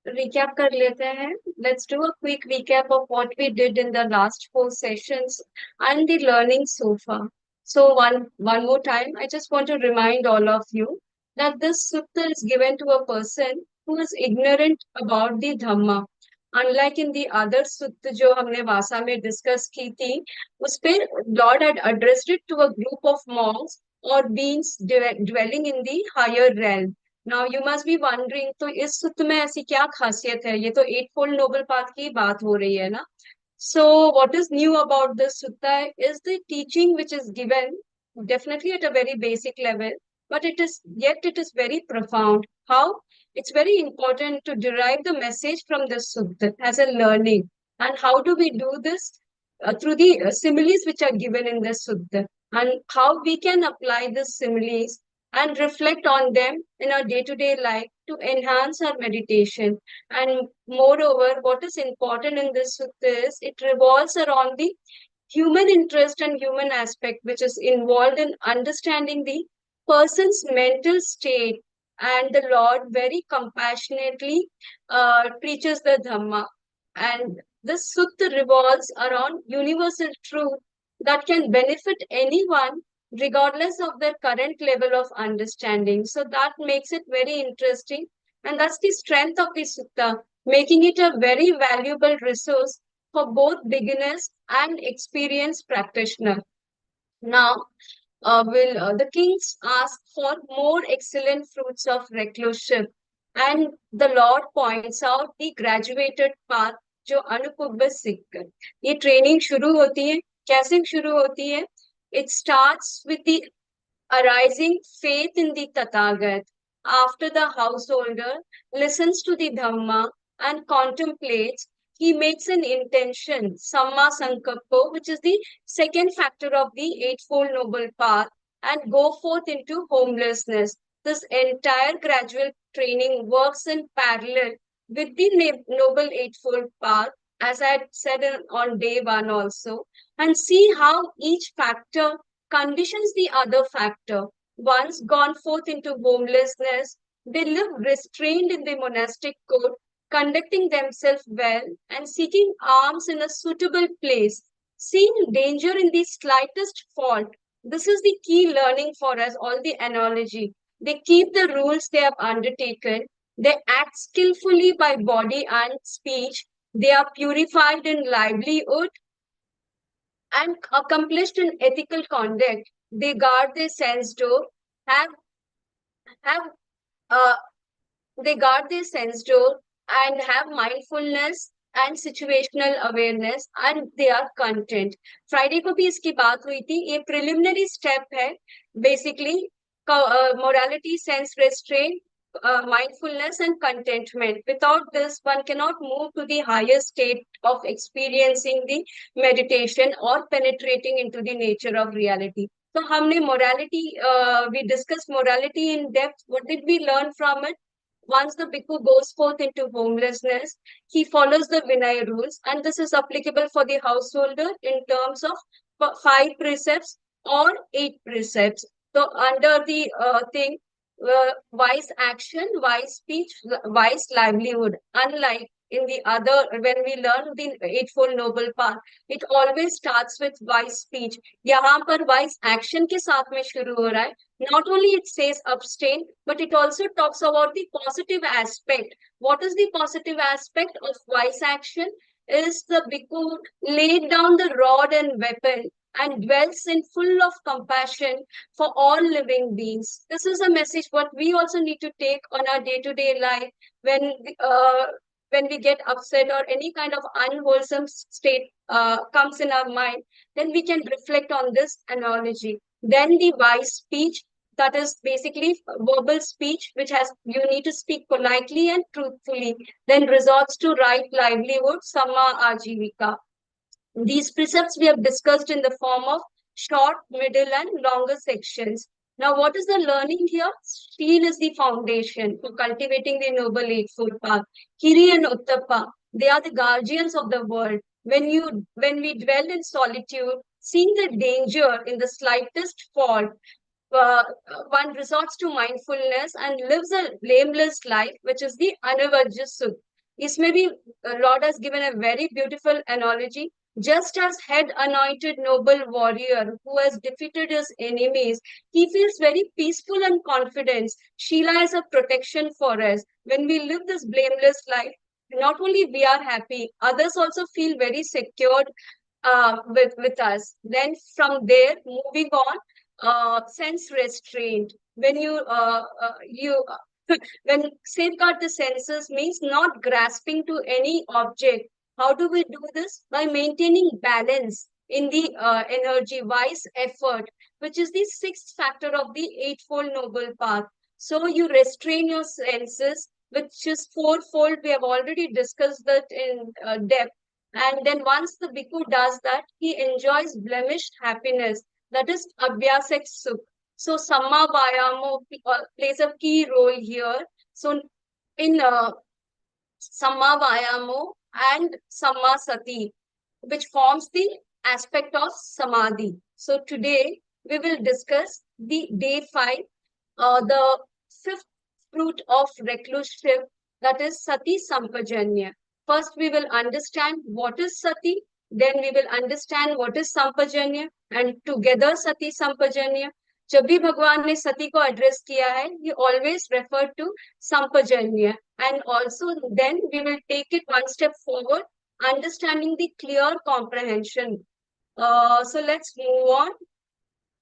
recap कर लेते हैं. Let's do a quick recap of what we did in the last four sessions and the learning so far. So one more time, I just want to remind all of you that this sutta is given to a person who is ignorant about the Dhamma. Unlike in the other sutta जो हमने वासा में discuss की थी, उस पे Lord had addressed it to a group of monks or beings dwelling in the higher realm. Now you must be wondering, तो इस सूत्र में ऐसी क्या खासियत है? ये तो एट फोल्ड नोबल पाथ की बात हो रही है ना. So what is new about this sutta is the teaching which is given definitely at a very basic level, but it is very profound. How? It's very important to derive the message from the sutta as a learning. And how do we do this? Through the similes which are given in the sutta, and how we can apply the similes and reflect on them in our day-to-day life to enhance our meditation. And moreover, what is important in this sutta is it revolves around the human interest and human aspect, which is involved in understanding the person's mental state. And the Lord very compassionately preaches the Dhamma. And this sutta revolves around universal truth that can benefit anyone regardless of their current level of understanding. So that makes it very interesting. And that's the strength of the sutta, making it a very valuable resource for both beginners and experienced practitioners. Now, will the kings ask for more excellent fruits of reclusive, and the Lord points out the graduated path जो अनुपम सीख कर ये training शुरू होती है. कैसे शुरू होती है? It starts with the arising faith in the Tathagat. After the householder listens to the Dhamma and contemplates, he makes an intention, Samma Sankappo, which is the second factor of the Eightfold Noble Path, and go forth into homelessness. This entire gradual training works in parallel with the Noble Eightfold Path, as I had said on day one also, and see how each factor conditions the other factor. Once gone forth into homelessness, they live restrained in the monastic code, conducting themselves well and seeking alms in a suitable place, seeing danger in the slightest fault. This is the key learning for us, all the analogy. They keep the rules they have undertaken. They act skillfully by body and speech. They are purified in livelihood and accomplished in ethical conduct. They guard their sense door, have have uh, they guard their sense door and have mindfulness and situational awareness, and they are content. Friday को भी इसकी बात हुई थी. ये preliminary step है basically. Morality, sense restraint, mindfulness and contentment. Without this, one cannot move to the higher state of experiencing the meditation or penetrating into the nature of reality. So हमने morality, we discussed morality in depth. What did we learn from it? Once the bhikkhu goes forth into homelessness, he follows the Vinaya rules, and this is applicable for the householder in terms of five precepts or eight precepts. So under the thing, wise action, wise speech, wise livelihood. Unlike in the other, when we learn the Eightfold Noble Path, it always starts with wise speech. यहाँ पर wise action के साथ में शुरू हो रहा है. Not only it says abstain, but it also talks about the positive aspect. What is the positive aspect of wise action? Is the bhikkhu laid down the rod and weapon and dwells in full of compassion for all living beings. This is a message what we also need to take on our day-to-day life when uh, when we get upset or any kind of unwholesome state comes in our mind, then we can reflect on this analogy. Then the wise speech, that is basically verbal speech, which has you need to speak politely and truthfully, then resorts to right livelihood, samma ajivika. These precepts we have discussed in the form of short, middle, and longer sections. Now, what is the learning here? Steel is the foundation for cultivating the Noble Eightfold Path. Kiri and Uttapa, they are the guardians of the world. When we dwell in solitude, seeing the danger in the slightest fault, uh, one resorts to mindfulness and lives a blameless life, which is the Anavajya Sukh. इसमें भी Lord has given a very beautiful analogy. Just as head anointed noble warrior who has defeated his enemies, he feels very peaceful and confident. Sheila is a protection for us. When we live this blameless life, not only we are happy, others also feel very secured with us. Then from there, moving on, sense restraint. When you when safeguard the senses means not grasping to any object. How do we do this? By maintaining balance in the energy wise effort, which is the sixth factor of the eightfold noble path. So you restrain your senses, which is fourfold. We have already discussed that in depth. And then once the bhikkhu does that, he enjoys blemished happiness. That is abhyasak sukh. So Samma Vayamo plays a key role here. So in Samma Vayamo and Samma Sati, which forms the aspect of Samadhi. So today we will discuss the day 5, the fifth fruit of recluseship, that is Sati Sampajanna. First, we will understand what is Sati, then we will understand what is Sampajanna, and together Sati Sampajanna. जब भी भगवान ने सती को address किया है, he always referred to Sampajanya, and also then we will take it one step forward, understanding the clear comprehension. So let's move on.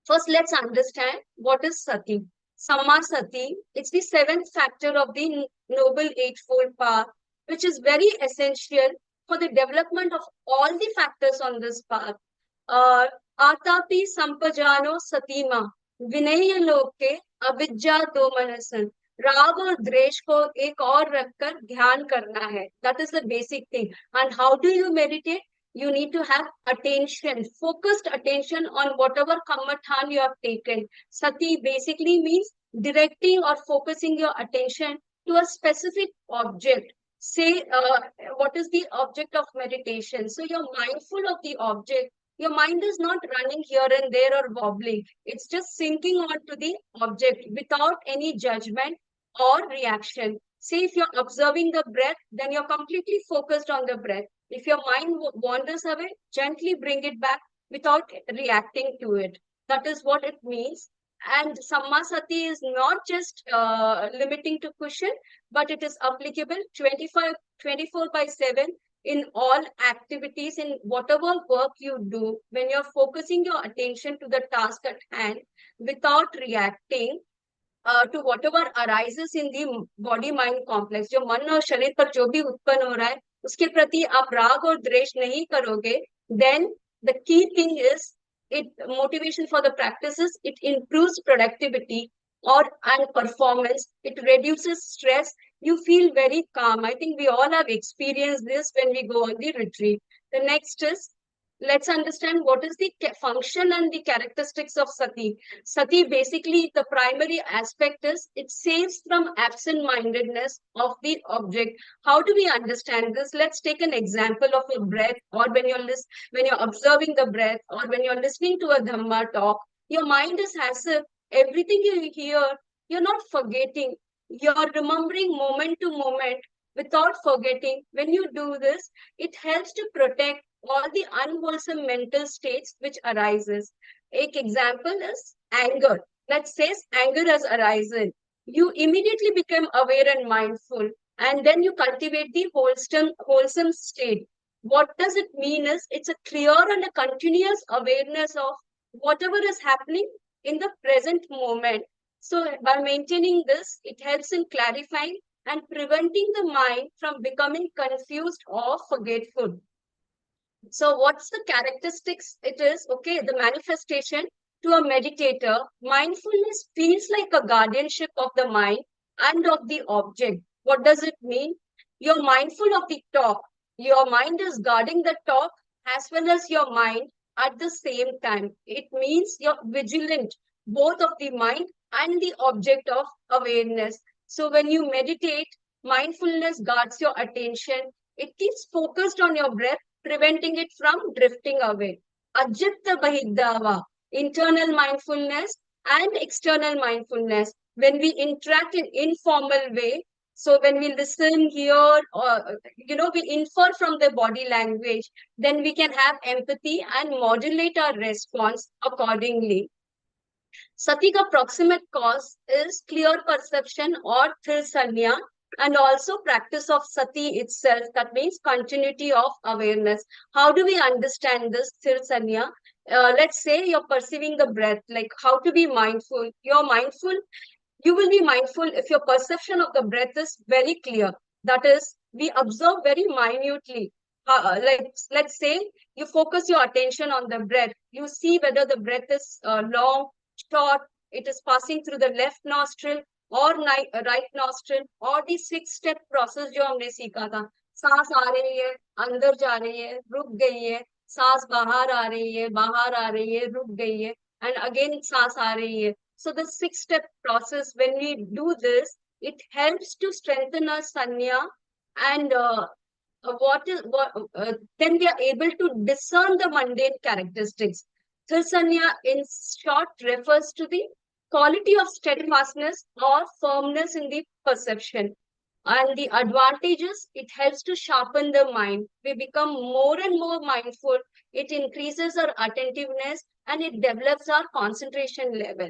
First, let's understand what is sati. Samma sati, it's the seventh factor of the Noble Eightfold Path, which is very essential for the development of all the factors on this path. Atapi sampajano satima, विनय लोक के अविद्या दो मनसन, राग और द्वेष को एक और रखकर ध्यान करना है. That is the basic thing. And how do you meditate? You need to have attention, focused attention on whatever kammathan you have taken. Sati basically means directing or focusing your attention to a specific object. Say, what is the object of meditation? So you're mindful of the object. Your mind is not running here and there or wobbling. It's just sinking onto the object without any judgment or reaction. Say if you're observing the breath, then you're completely focused on the breath. If your mind wanders away, gently bring it back without reacting to it. That is what it means. And Sammasati is not just limiting to cushion, but it is applicable 24/7 in all activities, in whatever work you do. When you're focusing your attention to the task at hand without reacting to whatever arises in the body mind complex, जो मन और शरीर पर जो भी उत्पन्न हो रहा है उसके प्रति आप राग और द्वेष नहीं करोगे, then the key thing is motivation for the practices. It improves productivity and performance. It reduces stress. You feel very calm. I think we all have experienced this when we go on the retreat. The next is, let's understand what is the function and the characteristics of sati. Sati, basically, the primary aspect is it saves from absent-mindedness of the object. How do we understand this? Let's take an example of a breath, or when you're observing the breath, or when you're listening to a Dhamma talk. Your mind is as if everything you hear, you're not forgetting. You're remembering moment to moment without forgetting. When you do this, it helps to protect all the unwholesome mental states which arises. An example is anger. Let's say anger has arisen. You immediately become aware and mindful, and then you cultivate the wholesome state. What does it mean is it's a clear and a continuous awareness of whatever is happening in the present moment. So by maintaining this, it helps in clarifying and preventing the mind from becoming confused or forgetful. So what's the characteristics? It is, okay, the manifestation to a meditator. Mindfulness feels like a guardianship of the mind and of the object. What does it mean? You're mindful of the talk. Your mind is guarding the talk as well as your mind at the same time. It means you're vigilant, both of the mind and the object of awareness. So when you meditate, mindfulness guards your attention. It keeps focused on your breath, preventing it from drifting away. Ajitta Bahidava, internal mindfulness and external mindfulness. When we interact in informal way, So when we listen, hear, or we infer from the body language, then we can have empathy and modulate our response accordingly. Sati ka proximate cause is clear perception or thirsanya, and also practice of sati itself. That means continuity of awareness. How do we understand this thirsanya? Let's say you're perceiving the breath, like how to be mindful. You will be mindful if your perception of the breath is very clear. That is, we observe very minutely. Like, let's say you focus your attention on the breath. You see whether the breath is long, short, it is passing through the left nostril or right nostril, or the 6 step process जो हमने सीखा था. सांस आ रही है, अंदर जा रही है, रुक गई है, सांस बाहर आ रही है, रुक गई है, and again सांस आ रही है. So the 6 step process, when we do this, it helps to strengthen our sanya, and then we are able to discern the mundane characteristics. Thirsanya, in short, refers to the quality of steadfastness or firmness in the perception. And the advantages, it helps to sharpen the mind. We become more and more mindful. It increases our attentiveness and it develops our concentration level.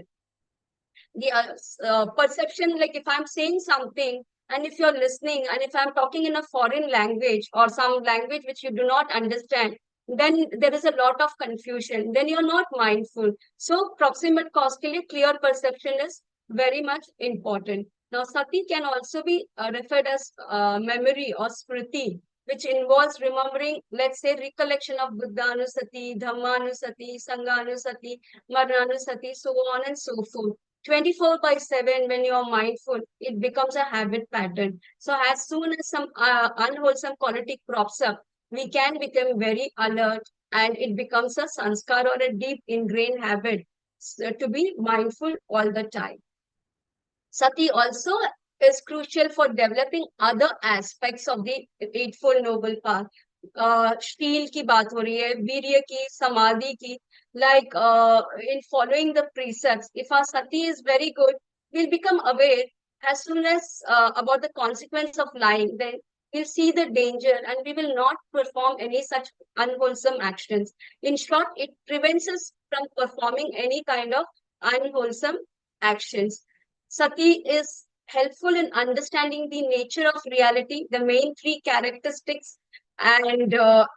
The perception, like if I'm saying something and if you're listening, and if I'm talking in a foreign language or some language which you do not understand, then there is a lot of confusion, then you're not mindful. So proximate cause ke liye clear perception is very much important. Now sati can also be referred as memory or smriti, which involves remembering, let's say, recollection of buddhanusati, dhammanusati, sanghanusati, maranusati, so on and so forth. 24 by 7, when you're mindful, it becomes a habit pattern. So as soon as some unwholesome quality crops up, we can become very alert, and it becomes a sanskar or a deep ingrained habit, to be mindful all the time. Sati also is crucial for developing other aspects of the Eightfold Noble Path. शील की बात हो रही है, वीर्य की, समाधि की, like in following the precepts. If our sati is very good, we'll become aware as soon as about the consequence of lying. Then we'll see the danger and we will not perform any such unwholesome actions. In short, it prevents us from performing any kind of unwholesome actions. Sati is helpful in understanding the nature of reality, the main 3 characteristics. And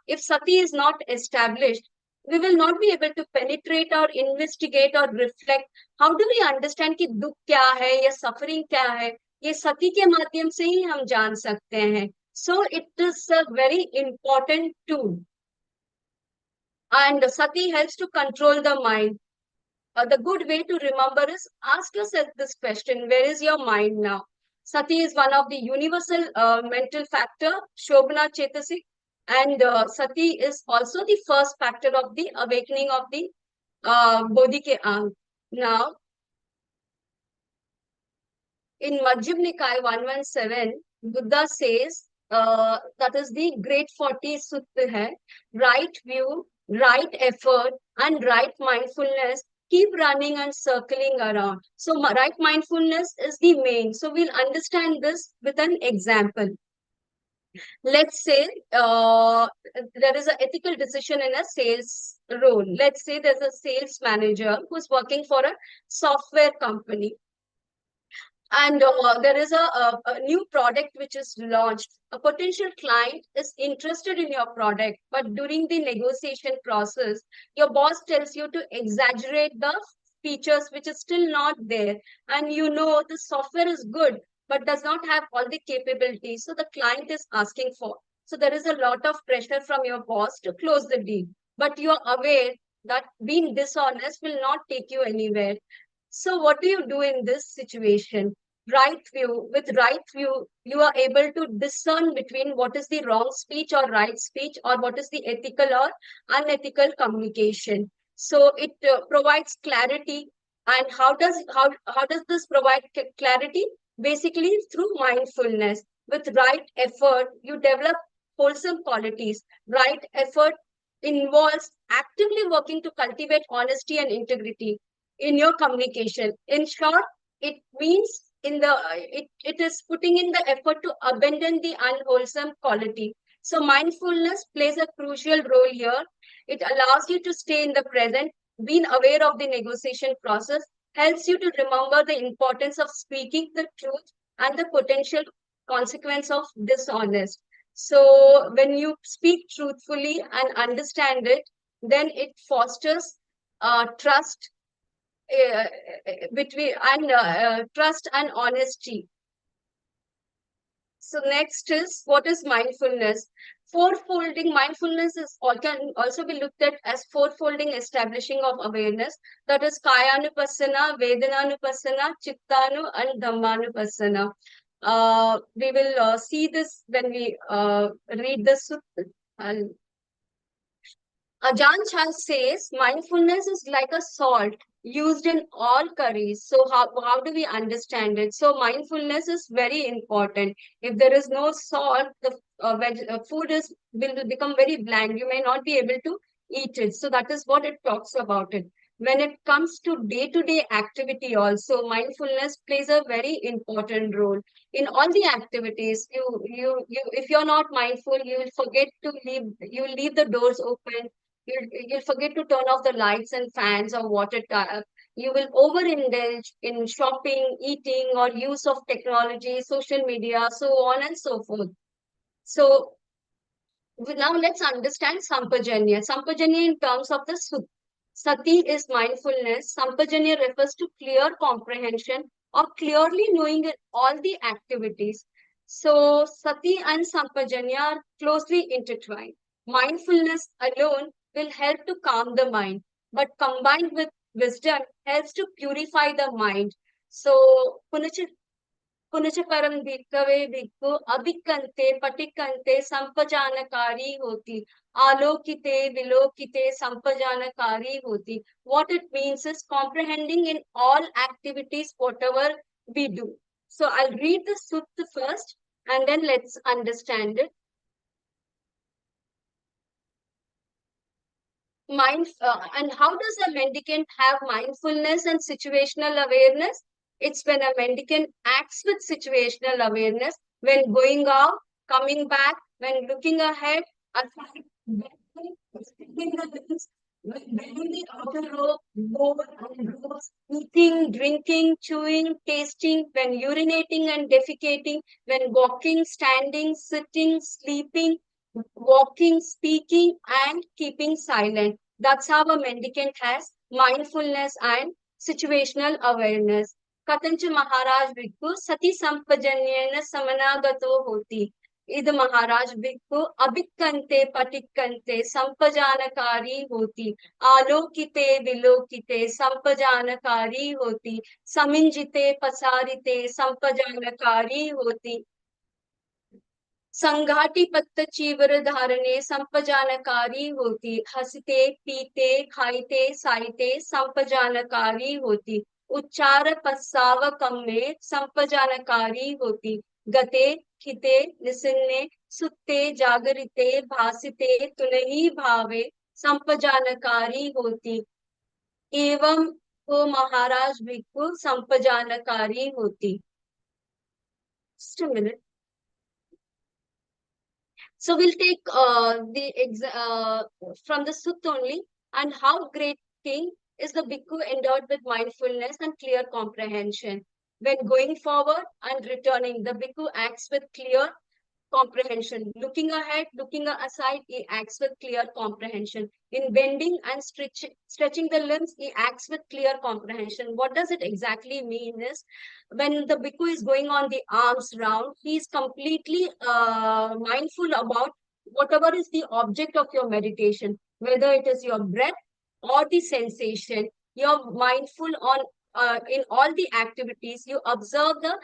if sati is not established, we will not be able to penetrate or investigate or reflect. How do we understand कि दुख क्या है या suffering क्या है? ये सती के माध्यम से ही हम जान सकते हैं. So it is a very important tool. And sati helps to control the mind. The good way to remember is ask yourself this question: where is your mind now? Sati is one of the universal mental factor, Shobhana Chetasik, and Sati is also the first factor of the awakening of the Bodhi ke Ang. Now, in Majjhima Nikaya 117, Buddha says, that is the great 40 Sutta hai, right view, right effort, and right mindfulness keep running and circling around. So right mindfulness is the main. So we'll understand this with an example. Let's say there is an ethical decision in a sales role. Let's say there's a sales manager who's working for a software company, and there is a new product which is launched. A potential client is interested in your product, but during the negotiation process, your boss tells you to exaggerate the features which is still not there. And you know the software is good, but does not have all the capabilities. So the client is asking for. So there is a lot of pressure from your boss to close the deal. But you are aware that being dishonest will not take you anywhere. So what do you do in this situation? Right view. With right view, you are able to discern between what is the wrong speech or right speech, or what is the ethical or unethical communication. So it provides clarity. And how does this provide clarity? Basically through mindfulness. With right effort, you develop wholesome qualities. Right effort involves actively working to cultivate honesty and integrity in your communication. In short, it means it is putting in the effort to abandon the unwholesome quality. So mindfulness plays a crucial role here. It allows you to stay in the present, being aware of the negotiation process, helps you to remember the importance of speaking the truth and the potential consequence of dishonest. So when you speak truthfully and understand it, then it fosters trust between and trust and honesty. So next is, what is mindfulness? Fourfolding mindfulness is can also be looked at as fourfolding establishing of awareness. That is kayanupassana, vedananupassana, chittanu, and dhammanupassana. We will see this when we read the sutta. Ajahn Chah says mindfulness is like a salt used in all curries. So how do we understand it? So mindfulness is very important. If there is no salt, the food is will become very bland. You may not be able to eat it. So that is what it talks about it. When it comes to day-to-day activity, also mindfulness plays a very important role in all the activities. You if you're not mindful, you will forget to leave. You will leave the doors open. You'll forget to turn off the lights and fans or water tap. You will overindulge in shopping, eating, or use of technology, social media, so on and so forth. So now let's understand sampajanna. Sampajanna in terms of the Sati is mindfulness. Sampajanna refers to clear comprehension or clearly knowing in all the activities. So Sati and Sampajanna are closely intertwined. Mindfulness alone will help to calm the mind, but combined with wisdom helps to purify the mind. So पुनश्च परम भिक्खवे भिक्खु अभिक्खन्ते पटिक्खन्ते संपजानकारी होती आलोकिते विलोकिते संपजानकारी होती. What it means is comprehending in all activities whatever we do. So I'll read the sutta first and then let's understand it. And how does a mendicant have mindfulness and situational awareness? It's when a mendicant acts with situational awareness, when going out, coming back, when looking ahead, aside, bending the limbs, when bending the outer rope, bowl and ropes, eating, drinking, chewing, tasting, when urinating and defecating, when walking, standing, sitting, sleeping, walking, speaking, and keeping silent. That's how a mendicant has mindfulness and situational awareness. Katancha Maharaj Bhikkhu Sati Sampajanyena Samanagato Hoti. Ida Maharaj Bhikkhu Abhikkante Patikkante Sampajanakari Hoti. Alokite Vilokite Sampajanakari Hoti. Saminjite Pasarite Sampajanakari Hoti. संघाटी पत्त चीवर धारणे संपजानकारी होती हंसते पीते खाइते साइते संपजानकारी होती उच्चार पस्साव कम्मे संपजानकारी होती गते खिते निसिन्ने सुत्ते जागरिते भासिते तुलही भावे संपजानकारी होती एवं को महाराज भिक्खु संपजानकारी होती. Just a minute. So we'll take from the Sutta only, and how great king is the bhikkhu endowed with mindfulness and clear comprehension. When going forward and returning, the bhikkhu acts with clear comprehension. Looking ahead, looking aside, he acts with clear comprehension. In bending and stretching the limbs, he acts with clear comprehension. What does it exactly mean is, when the bhikkhu is going on the arms round, he is completely mindful about whatever is the object of your meditation, whether it is your breath or the sensation. You're mindful on in all the activities. You observe the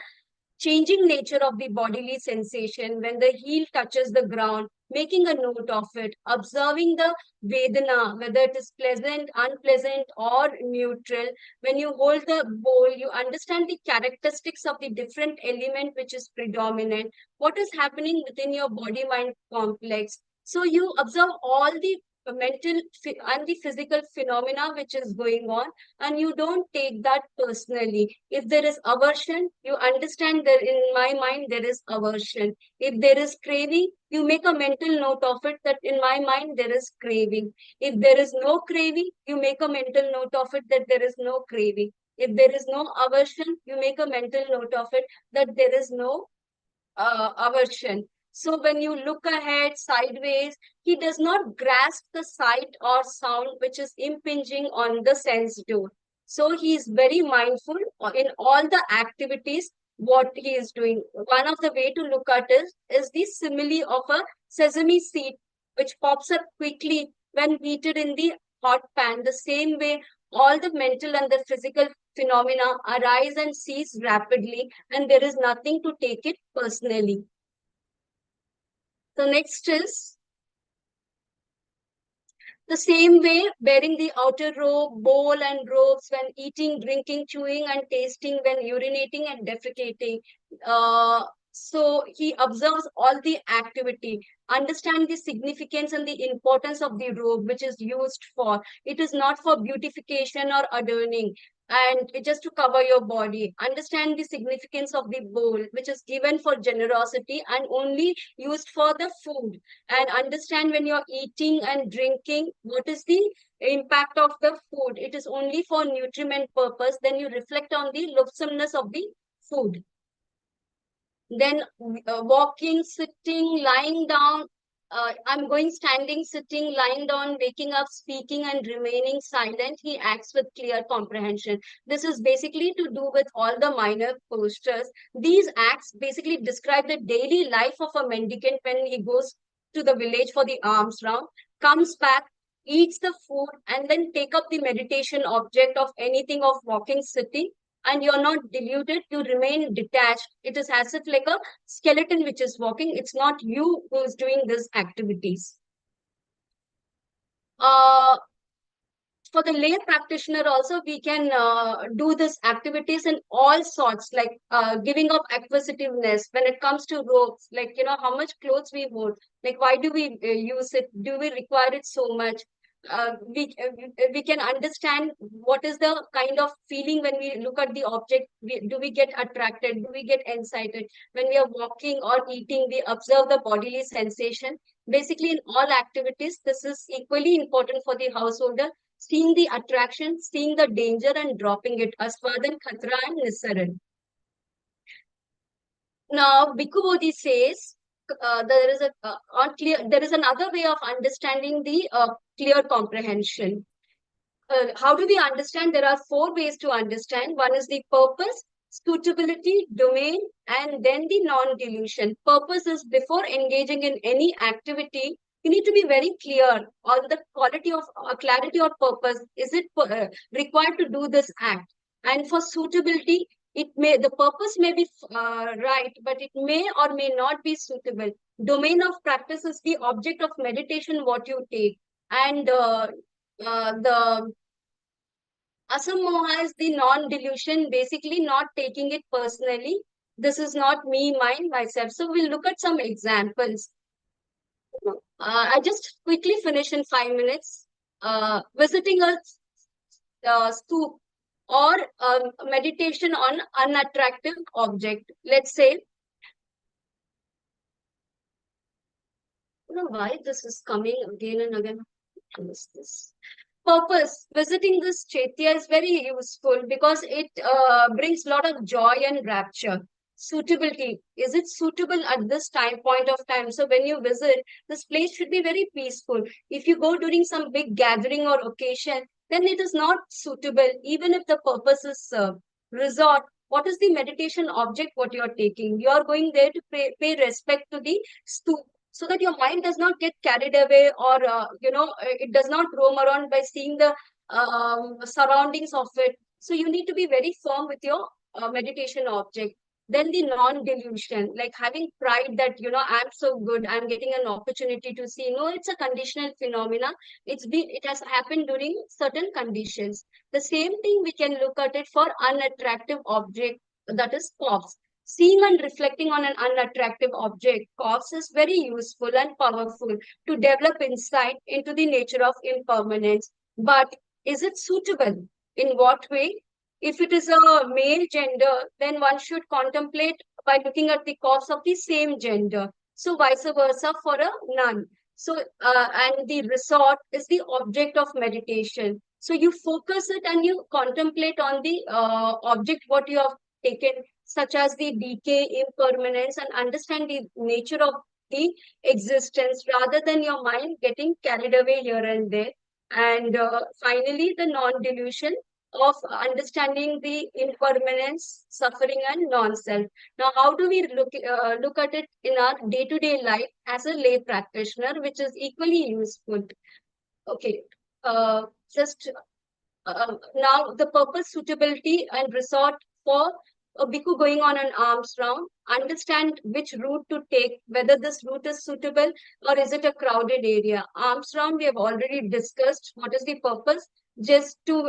changing nature of the bodily sensation when the heel touches the ground, making a note of it, observing the Vedana, whether it is pleasant, unpleasant, or neutral. When you hold the bowl, you understand the characteristics of the different element which is predominant, what is happening within your body mind complex. So you observe all the mental and the physical phenomena which is going on, and you don't take that personally. If there is aversion, you understand that in my mind there is aversion. If there is craving, you make a mental note of it that in my mind there is craving. If there is no craving, you make a mental note of it that there is no craving. If there is no aversion, you make a mental note of it that there is no aversion. So when you look ahead sideways, he does not grasp the sight or sound which is impinging on the sense door. So he is very mindful in all the activities what he is doing. One of the way to look at it is the simile of a sesame seed which pops up quickly when heated in the hot pan. The same way all the mental and the physical phenomena arise and cease rapidly, and there is nothing to take it personally. The next is the same way, bearing the outer robe, bowl, and robes when eating, drinking, chewing, and tasting, when urinating and defecating. So he observes all the activity, understand the significance and the importance of the robe, which is used for. It is not for beautification or adorning, and just to cover your body. Understand the significance of the bowl, which is given for generosity and only used for the food, and understand when you're eating and drinking, what is the impact of the food. It is only for nutriment purpose. Then you reflect on the loathsomeness of the food. Then walking, sitting, lying down. I'm going standing, sitting, lying down, waking up, speaking, and remaining silent. He acts with clear comprehension. This is basically to do with all the minor postures. These acts basically describe the daily life of a mendicant when he goes to the village for the alms round, comes back, eats the food, and then take up the meditation object of anything of walking, sitting, and you're not deluded, you remain detached. It is as if like a skeleton which is walking. It's not you who is doing these activities. Uh, for the lay practitioner also, we can do this activities in all sorts, like giving up acquisitiveness when it comes to robes, like, how much clothes we hold, like, why do we use it? Do we require it so much? We can understand what is the kind of feeling when we look at the object. Do we get attracted? Do we get excited? When we are walking or eating, we observe the bodily sensation. Basically, in all activities, this is equally important for the householder, seeing the attraction, seeing the danger, and dropping it. Aswadan, Khatra, and Nisaran. Now, Bhikkhu Bodhi says there is there is another way of understanding the clear comprehension. How do we understand? There are four ways to understand. One is the purpose, suitability, domain, and then the non-delusion. Purpose is before engaging in any activity, you need to be very clear on the quality of clarity or purpose. Is it required to do this act? And for suitability, the purpose may be right, but it may or may not be suitable. Domain of practice is the object of meditation, what you take, and the asammoha is the non-delusion, basically not taking it personally. This is not me, mine, myself. So we'll look at some examples. I just quickly finish in 5 minutes. Visiting a stoop or meditation on unattractive object. Let's say, why this is coming again and again. What is this? Purpose. Visiting this chaitya is very useful because it brings a lot of joy and rapture. Suitability. Is it suitable at this point of time? So when you visit, this place should be very peaceful. If you go during some big gathering or occasion, then it is not suitable, even if the purpose is served. Resort. What is the meditation object what you are taking? You are going there to pay respect to the stoop, so that your mind does not get carried away, or it does not roam around by seeing the surroundings of it. So you need to be very firm with your meditation object. Then the non-delusion, like having pride that I'm so good, I'm getting an opportunity to see. No, it's a conditional phenomena. It has happened during certain conditions. The same thing we can look at it for unattractive object, that is coughs. Seeing and reflecting on an unattractive object is very useful and powerful to develop insight into the nature of impermanence. But is it suitable? In what way? If it is a male gender, then one should contemplate by looking at the cause of the same gender. So vice versa for a nun. So, and the resort is the object of meditation. So you focus it and you contemplate on the object what you have taken, such as the decay, impermanence, and understand the nature of the existence rather than your mind getting carried away here and there. And finally, the non-delusion of understanding the impermanence, suffering, and non-self. Now, how do we look at it in our day-to-day life as a lay practitioner, which is equally useful? Okay, just now the purpose, suitability, and resort for a bhikkhu going on an alms round. Understand which route to take, whether this route is suitable or is it a crowded area. Alms round, we have already discussed what is the purpose. Just to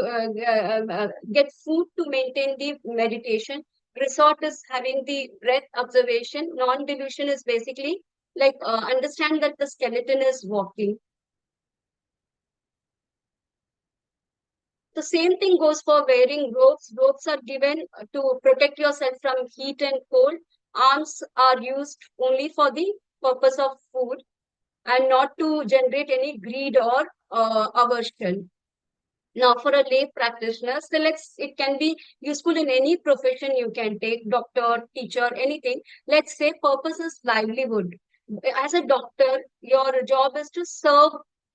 get food to maintain the meditation. Resort is having the breath observation. Non-delusion is basically like understand that the skeleton is walking. The same thing goes for wearing robes. Robes are given to protect yourself from heat and cold. Arms are used only for the purpose of food and not to generate any greed or aversion. Now, for a lay practitioner, it can be useful in any profession you can take, doctor, teacher, anything. Let's say purpose is livelihood. As a doctor, your job is to serve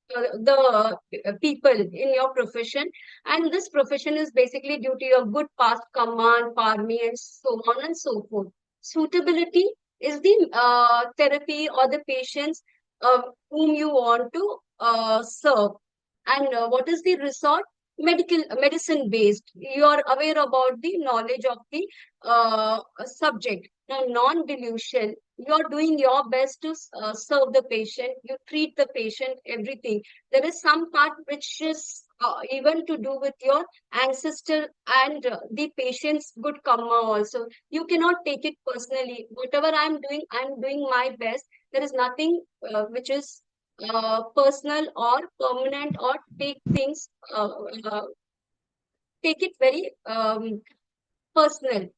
the people in your profession. And this profession is basically due to your good past command, parmi, and so on and so forth. Suitability is the therapy or the patients whom you want to serve. And what is the resort? Medicine based. You are aware about the knowledge of the subject. Now, non-delusion, you are doing your best to serve the patient. You treat the patient, everything. There is some part which is even to do with your ancestor and the patient's good karma also. You cannot take it personally. Whatever I'm doing my best. There is nothing which is personal or permanent or take things take it very personal.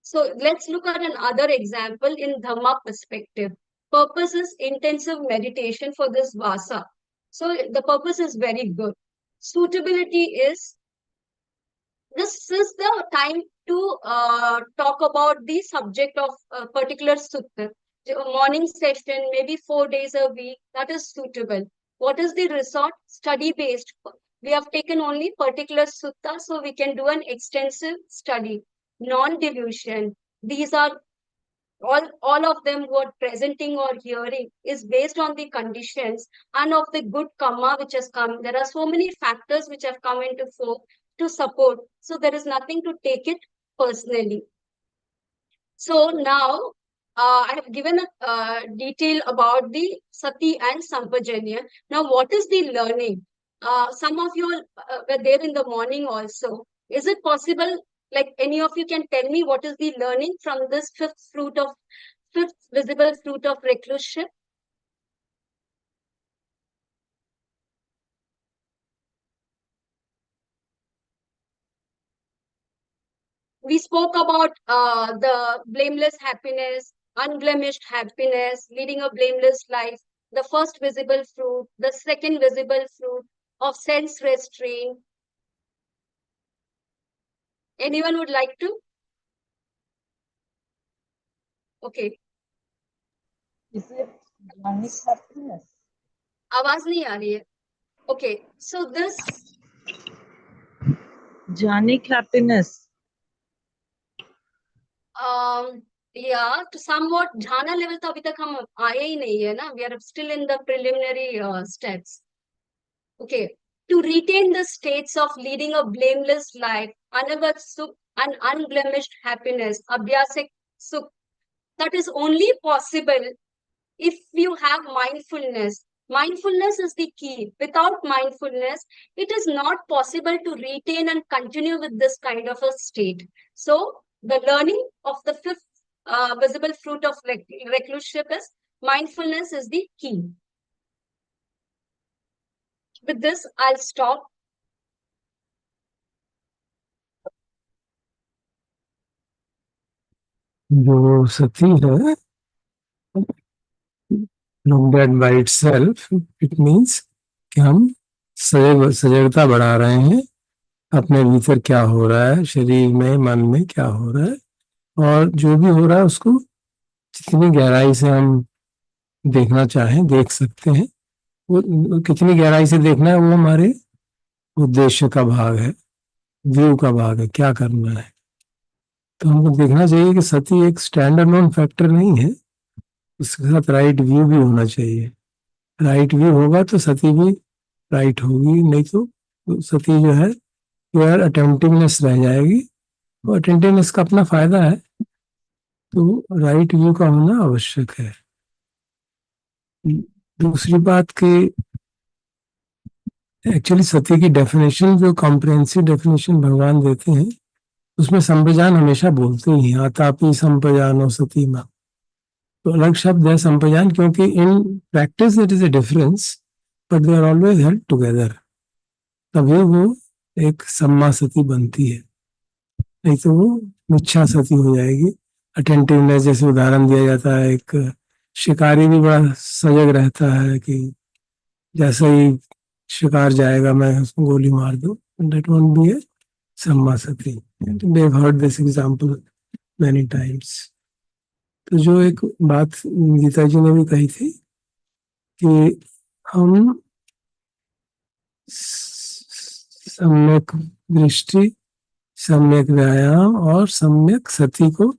So let's look at another example in Dhamma perspective. Purpose is intensive meditation for this vasa. So the purpose is very good. Suitability is, this is the time to talk about the subject of a particular sutta. A morning session, maybe 4 days a week, that is suitable. What is the resort? Study based. We have taken only particular sutta, so we can do an extensive study. Non-delusion. These are all of them who are presenting or hearing is based on the conditions and of the good karma which has come. There are so many factors which have come into force to support. So there is nothing to take it personally. So now I have given a detail about the Sati and Sampajanna. Now, what is the learning? Some of you were there in the morning also. Is it possible, like any of you can tell me what is the learning from this fifth visible fruit of recluseship? We spoke about the blameless happiness, unblemished happiness, leading a blameless life, the first visible fruit, the second visible fruit of sense restraint. Anyone would like to? Okay. Is it jhanic happiness? आवाज नहीं आ रही है. Okay. So this Jhanic happiness. yeah, to somewhat jhana level तो अभी तक हम आए ही नहीं है ना. We are still in the preliminary steps. Okay. To retain the states of leading a blameless life, anavat sukh and unblemished happiness, abhyasik sukh, that is only possible if you have mindfulness. Mindfulness is the key. Without mindfulness, it is not possible to retain and continue with this kind of a state. So, the learning of the fifth visible fruit of reclusership is mindfulness is the key. With this, I'll stop. जो सती है, looked at by itself, it means कि हम सजगता बढ़ा रहे हैं अपने भीतर क्या हो रहा है, शरीर में, मन में क्या हो रहा है, और जो भी हो रहा है उसको जितनी गहराई से हम देखना चाहें देख सकते हैं। वो कितनी गहराई से देखना है वो हमारे उद्देश्य का भाग है, व्यू का भाग है, क्या करना है। तो हमको देखना चाहिए कि सती एक स्टैंड अलोन फैक्टर नहीं है, उसके साथ राइट व्यू भी होना चाहिए। राइट व्यू होगा तो सती भी राइट होगी, नहीं तो सती जो है वो यार अटेंटिवनेस रह जाएगी। वो अटेंटिवनेस का अपना फायदा है, तो राइट व्यू का होना आवश्यक है। दूसरी बात कि एक्चुअली सती की डेफिनेशन, जो कॉम्प्रिहेंसिव डेफिनेशन भगवान देते हैं, उसमें संप्रजान हमेशा बोलते ही हैं, आतापि संप्रजानो सती माँ। तो अलग शब्द है संप्रजान, क्योंकि in practice it is a difference, but they are always held together, तभी वो एक सम्मा सती बनती है, नहीं तो वो मिच्छा सती हो जाएगी। अटेंटिवनेस, जैसे उदाहरण दिया जाता है, एक शिकारी भी बड़ा सजग रहता है कि जैसे ही शिकार जाएगा मैं उसको गोली मार दूं, दैट वोंट बी ए सम्मा सती। We have heard this example many times. तो जो एक बात गीता जी ने भी कही थी कि हम सम्यक दृष्टि, सम्यक व्यायाम और सम्यक सती को,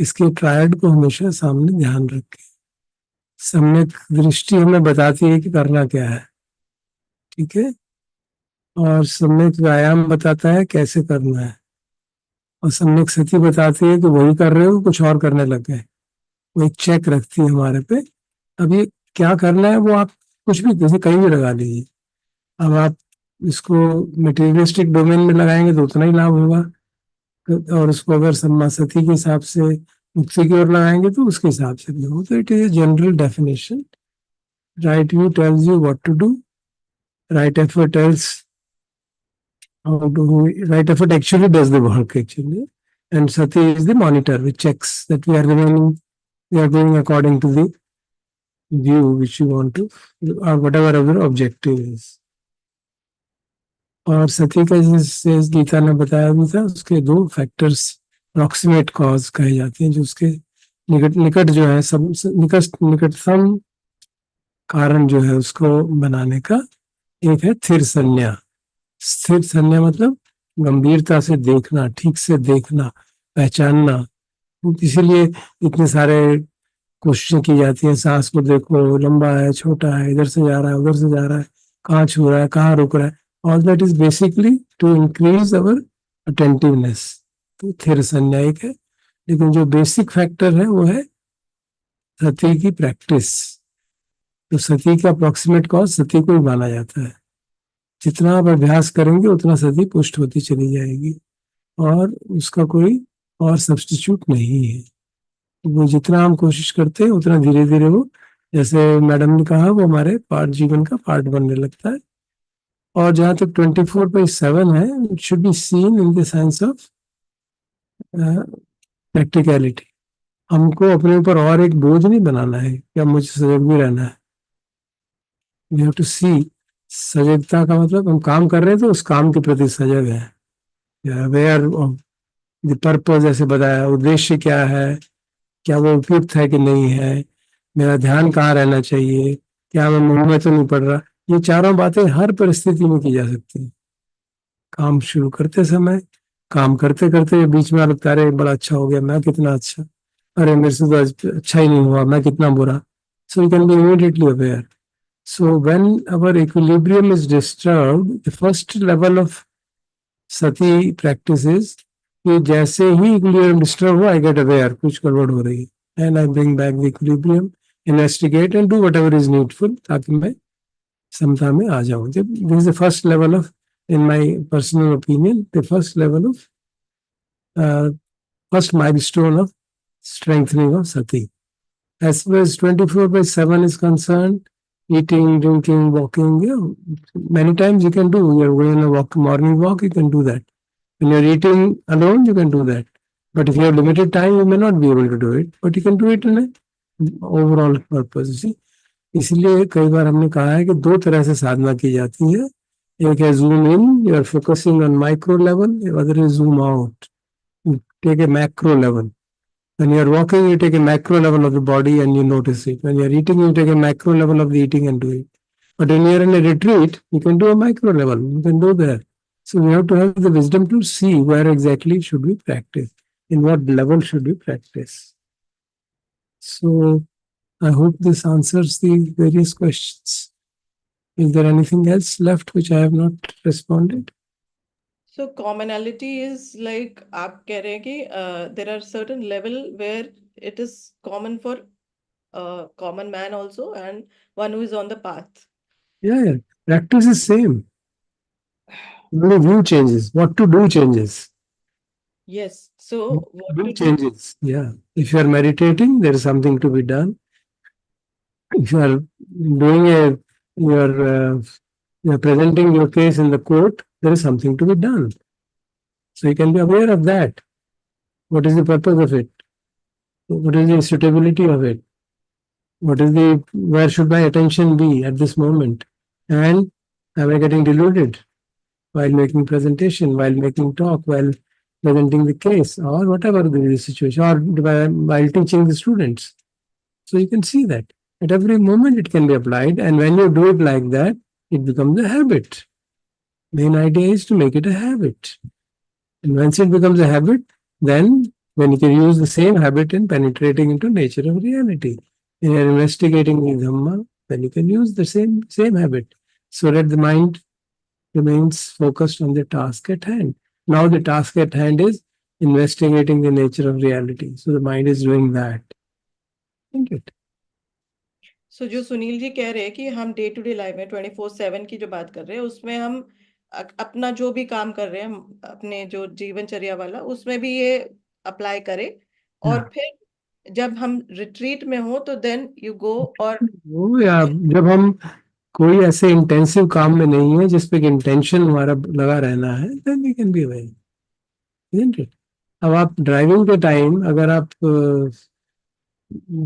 इसके ट्रायड को हमेशा सामने ध्यान रखें। सम्यक दृष्टि हमें बताती है कि करना क्या है, ठीक है, और सम्यक व्यायाम बताता है कैसे करना है, और सम्यक सती बताती है कि वही कर रहे हो कुछ और करने लग गए। वो एक चेक रखती है हमारे पे, अब ये क्या करना है वो आप कुछ भी जैसे कहीं भी लगा लीजिए। अब आप इसको मटेरियलिस्टिक डोमेन में लगाएंगे तो उतना ही लाभ होगा, और उसको अगर सम्मा सती के हिसाब से मुक्ति की ओर लगाएंगे तो उसके हिसाब से भी हो। तो it is a general definition. Right view tells you what to do, right effort tells how to right effort actually does the work actually, and sati is the monitor which checks that we are going according to the view which you want to, or whatever our objective is. और सती का जैसे गीता ने बताया भी था, उसके दो factors proximate cause कहे जाते हैं, जो उसके निकट निकट जो है, सब निकटतम कारण जो है उसको बनाने का। एक है थिर संज्ञा। स्थिर संज्ञा मतलब गंभीरता से देखना, ठीक से देखना, पहचानना। इसीलिए इतने सारे कोशिशें की जाती हैं, सांस को देखो, लंबा है, छोटा है, इधर से जा रहा है, उधर से जा रहा है, कहाँ छू रहा है, कहाँ रुक रहा है। All that is basically to increase our attentiveness. तो थिर संज्ञा एक है, लेकिन जो बेसिक फैक्टर है वो है सती की प्रैक्टिस। तो सती का अप्रोक्सीमेट कॉज सती को ही माना जाता है। जितना आप अभ्यास करेंगे उतना सती पुष्ट होती चली जाएगी, और उसका कोई और सब्स्टिट्यूट नहीं है। वो जितना हम कोशिश करते हैं उतना धीरे धीरे वो, जैसे मैडम ने कहा, वो हमारे पार्ट, जीवन का पार्ट बनने लगता है। और जहां तक 24/7 है, it should be seen in the sense of practicality. हमको अपने ऊपर और एक बोझ नहीं बनाना है कि अब मुझे सजग भी रहना है। वी हैव टू सी, सजगता का मतलब हम काम कर रहे हैं तो उस काम के प्रति सजग है, अवेयर ऑफ द पर्पज, जैसे बताया, उद्देश्य क्या है, क्या वो उपयुक्त है कि नहीं है, मेरा ध्यान कहाँ रहना चाहिए, क्या मैं मुंह में तो नहीं पड़ रहा। ये चारों बातें हर परिस्थिति में की जा सकती हैं। काम शुरू करते समय, काम करते करते बीच में लगता है अरे बड़ा अच्छा हो गया, मैं कितना अच्छा, अरे मेरे से तो अच्छा ही नहीं हुआ, मैं कितना बुरा। So you can be immediately aware. So when our equilibrium is disturbed, the first level of sati practice is कि जैसे ही equilibrium disturb हो, I get aware कुछ गड़बड़ हो रही है, and I bring back the equilibrium, investigate and do whatever is needful, ताकि मैं समता में आ जाऊं। This is the first level of, in my personal opinion, the first level of first milestone of strengthening of sati. As far as 24/7 is concerned, eating, drinking, walking, many times you can do. You're going on a morning walk, you can do that. When you're eating alone, you can do that. But if you have limited time, you may not be able to do it. But you can do it in an overall purpose. See? इसलिए कई बार हमने कहा है कि दो तरह से साधना की जाती है. एक है zoom in, you are focusing on micro level. The other is zoom out. You take a macro level. When you are walking, you take a macro level of the body and you notice it. When you are eating, you take a macro level of the eating and do it. But when you are in a retreat, you can do a micro level. You can do there. So we have to have the wisdom to see where exactly should we practice, in what level should we practice. So I hope this answers the various questions. Is there anything else left which I have not responded? So commonality is like आप कह रहे हैं कि there are certain level where it is common for common man also and one who is on the path. Yeah. Practice is same. Only view changes. What to do changes. Yes. So what to do? Changes. Yeah. If you are meditating, there is something to be done. If you are doing you are presenting your case in the court, there is something to be done. So you can be aware of that. What is the purpose of it? What is the suitability of it? Where should my attention be at this moment? And am I getting deluded while making presentation, while making talk, while presenting the case, or whatever the situation, or while teaching the students? So you can see that at every moment it can be applied, and when you do it like that, it becomes a habit. Main idea is to make it a habit. And once it becomes a habit, then when you can use the same habit in penetrating into nature of reality, when you're investigating the Dhamma, then you can use the same habit so that the mind remains focused on the task at hand. Now the task at hand is investigating the nature of reality. So the mind is doing that. Thank you. So जो सुनील जी कह रहे हैं कि हम day to day life में 24/7 की जो बात कर रहे हैं उसमें हम अपना जो भी काम कर रहे हैं अपने जो जीवनचर्या वाला उसमें भी ये अप्लाई करें और फिर जब हम रिट्रीट में हो तो देन यू गो और जब हम कोई ऐसे इंटेंसिव काम में नहीं है जिस पे इंटेंशन हमारा लगा रहना है, then we can be aware, isn't it? अब आप ड्राइविंग के टाइम अगर आप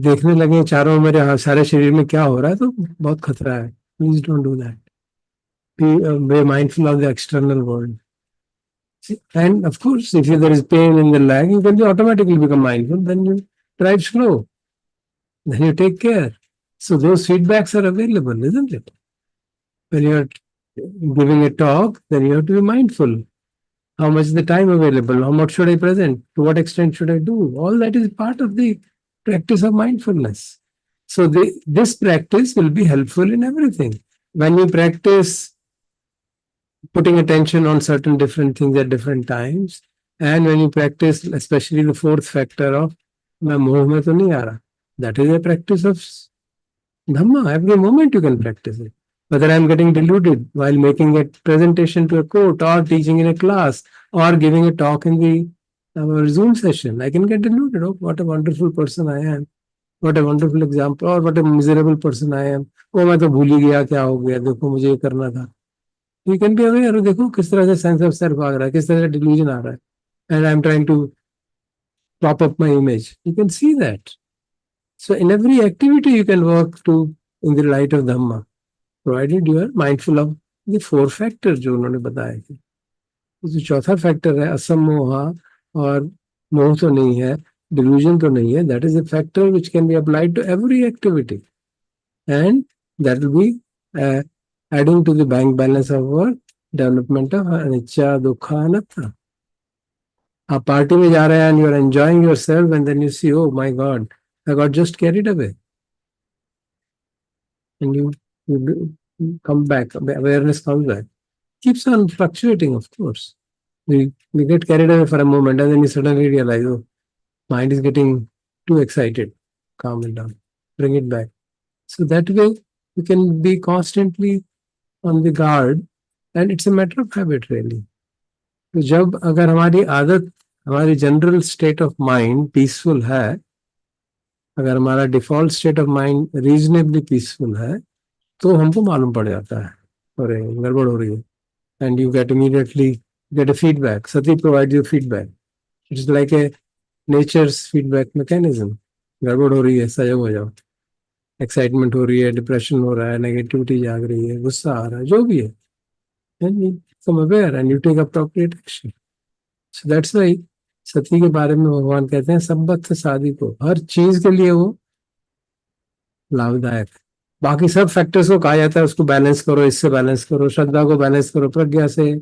देखने लगे चारों मेरे सारे शरीर में क्या हो रहा है तो बहुत खतरा है. Please don't do that. Be mindful of the external world. And of course, if there is pain in the leg, you can automatically become mindful. Then you drive slow. Then you take care. So those feedbacks are available, isn't it? When you're giving a talk, then you have to be mindful. How much is the time available? How much should I present? To what extent should I do? All that is part of the practice of mindfulness. So this practice will be helpful in everything. When you practice putting attention on certain different things at different times, and when you practice, especially the fourth factor of that is a practice of Dhamma. Every moment you can practice it. Whether I'm getting deluded while making a presentation to a court or teaching in a class or giving a talk in our Zoom session, I can get deluded. Oh, what a wonderful person I am. What a wonderful example. Or what a miserable person I am. Oh, मैं तो भूल ही गया क्या हो गया देखो मुझे ये करना था. You can be aware. देखो किस तरह से sense of self आ रहा है, किस तरह से delusion आ रहा है. And I'm trying to prop up my image. You can see that. So in every activity you can work in the light of Dhamma, provided you are mindful of the four factors जो उन्होंने बताए थे. जो चौथा factor है असमोहा और मोह तो नहीं है, delusion तो नहीं है, that is a factor which can be applied to every activity, and that will be adding to the bank balance of our development of anicca, dukkha, anatta. आप पार्टी में जा रहे हैं and you are enjoying yourself and then you see, oh my God, I got just carried away. And you come back, awareness comes back. Keeps on fluctuating, of course. We get carried away for a moment and then you suddenly realize, oh, mind is getting too excited. Calm it down. Bring it back. So that way, we can be constantly on the guard, and it's a matter of habit, really. तो जब अगर हमारी आदत हमारी general state of mind peaceful है अगर हमारा default state of mind reasonably peaceful है तो हमको मालूम पड़ जाता है अरे गड़बड़ हो रही है, and you get immediately get a feedback. सती provide you feedback. It's like a nature's feedback mechanism. गड़बड़ हो रही है, सजग हो जाओ. एक्साइटमेंट हो रही है, डिप्रेशन हो रहा है, नेगेटिविटी जाग रही है, गुस्सा आ रहा है, जो भी है, and you become aware and you take appropriate action. So that's why सती के बारे में भगवान कहते हैं सबत साधी को, हर चीज के लिए वो लाभदायक. बाकी सब फैक्टर्स को कहा जाता है उसको बैलेंस करो, इससे बैलेंस करो, श्रद्धा को बैलेंस करो, प्रज्ञा से,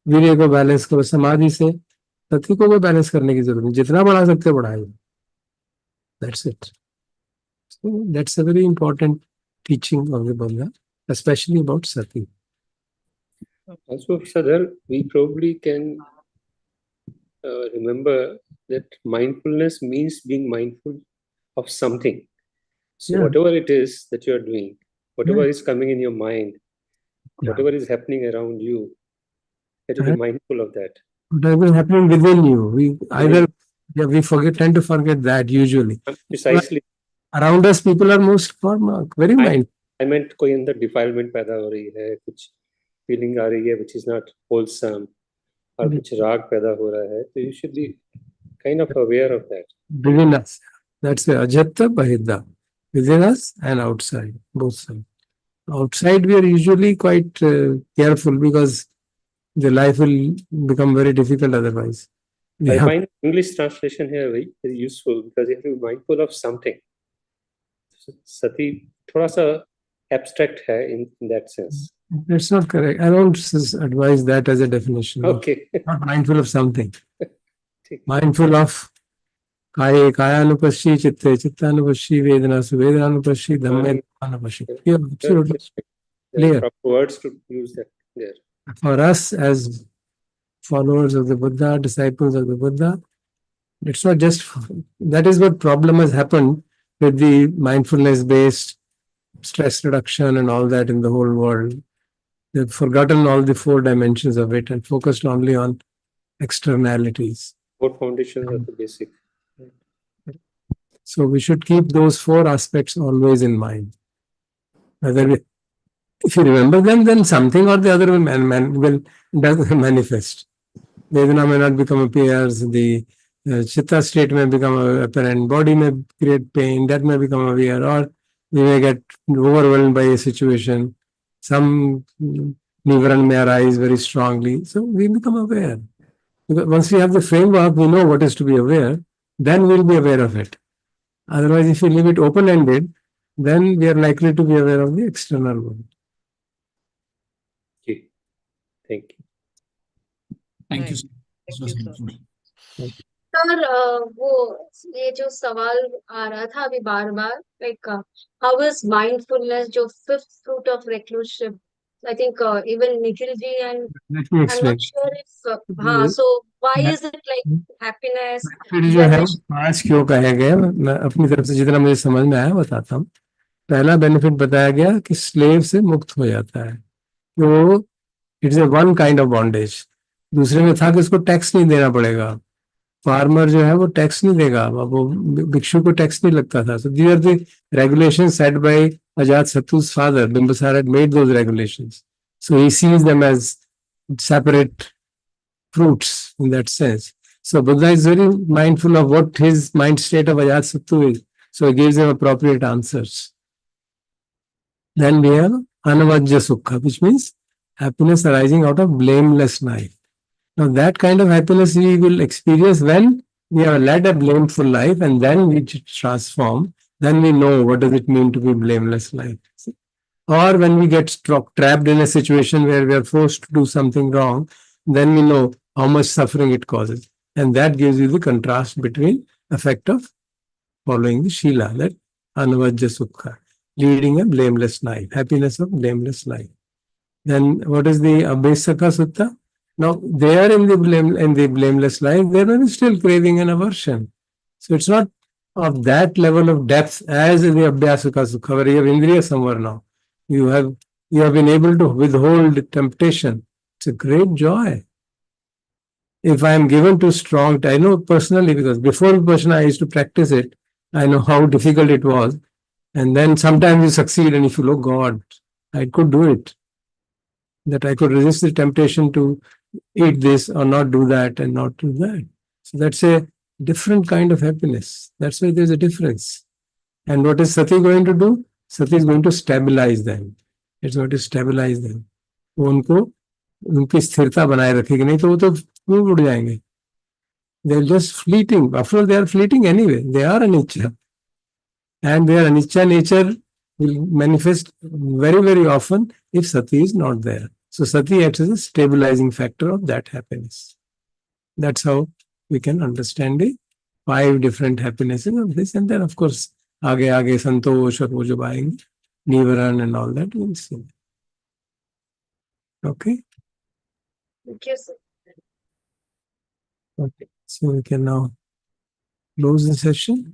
वीर्य को बैलेंस करो, समाधि से. सती को कोई बैलेंस करने की जरूरत नहीं, जितना बढ़ा सकते हो बढ़ाइए. That's it. So that's a very important teaching of the Buddha, especially about sati. Also, Sadhar, we probably can remember that mindfulness means being mindful of something. So Yeah. whatever it is that you are doing, whatever Yeah. is coming in your mind, Yeah. whatever is happening around you, you have to be Right. mindful of that. Whatever is happening within you, we either we tend to forget that usually. Precisely. Around us, people are most very mindful. I meant कोई अंदर defilement पैदा हो रही है, कुछ feeling आ रही है which is not wholesome, और कुछ राग पैदा हो रहा है, तो you should be kind of aware of that. Within us. That's why ajatta bahidda. Within us and outside, both sides. Outside, we are usually quite careful because the life will become very difficult otherwise. I find English translation here very useful because you have to be mindful of something. Sati थोड़ा सा abstract है in that sense. That's not correct. I don't advise that as a definition. Okay. Not mindful of something. Mindful of kaya, kayanupasshi, chitte, chittanupasshi, vedanasu, vedanupasshi, dhamme, dhammanupasshi. Yeah, absolutely. There are Clear. proper words to use that there. For us as followers of the Buddha, disciples of the Buddha, it's not just, that is what problem has happened with the mindfulness-based stress reduction and all that in the whole world. They've forgotten all the 4 dimensions of it and focused only on externalities. 4 foundations are the basic. So we should keep those 4 aspects always in mind. If you remember them, then something or the other will manifest. Vedana may not become appears, the chitta state may become apparent, body may create pain, that may become aware, or we may get overwhelmed by a situation. Some nivran may arise very strongly. So we become aware. Because once we have the framework, we know what is to be aware, then we'll be aware of it. Otherwise, if we leave it open-ended, then we are likely to be aware of the external world. Okay. Thank you. Thank you. Right. Sir. This Thank was you, helpful. Sir वो ये जो सवाल आ रहा था अभी बार बार like how is mindfulness जो 5th fruit of reclusive. I think even Nikhil ji and Let me I'm explain. not sure if हाँ so why is it like happiness फिर जो है blemish? 5 क्यों कहे गए, मैं अपनी तरफ से जितना मुझे समझ में आया बताता हूँ. पहला बेनिफिट बताया गया कि स्लेव से मुक्त हो जाता है, तो it's a one kind of bondage. दूसरे में था कि उसको टैक्स नहीं देना पड़ेगा. फार्मर जो है वो टैक्स नहीं देगा, वो भिक्षु को टैक्स नहीं लगता था. So these are the regulations set by Ajatasattu's father. Bimbisara had made those regulations. So he sees them as separate fruits in that sense. So Buddha is very mindful of what his mind state of Ajatasattu is. So he gives them appropriate answers. Then we have Anavajja Sukha, which means happiness arising out of blameless life. Now that kind of happiness we will experience when we have led a blameful life and then we transform, then we know what does it mean to be blameless life. Or when we get trapped in a situation where we are forced to do something wrong, then we know how much suffering it causes. And that gives you the contrast between effect of following the Shila, that Anavajja Sukha, leading a blameless life, happiness of blameless life. Then what is the Abhesaka Sutta? Now, there in the blameless life, there may be still craving and aversion. So it's not of that level of depth as in the Abhyasaka Sukha, where you have Indriya somewhere now. You have been able to withhold temptation. It's a great joy. If I am given to strong, I know personally, because before Vipassana I used to practice it, I know how difficult it was. And then sometimes you succeed and you feel, oh God, I could do it. That I could resist the temptation to eat this or not do that and not do that. So that's a different kind of happiness. That's why there's a difference. And what is Sati going to do? Sati is going to stabilize them. It's going to stabilize them. वो उनको उनकी स्थिरता बनाए रखेगी, नहीं तो वो तो क्यों उड़ जाएंगे. They're just fleeting. After all, they are fleeting anyway. They are anicca. And their anicca nature will manifest very, very often if Sati is not there. So Sati acts as a stabilizing factor of that happiness. That's how we can understand the 5 different happinesses of this. And then, of course, आगे संतोष और वो जो आएंगे, nivaran and all that, we'll see. Okay? Thank you, sir. Okay. So we can now close the session.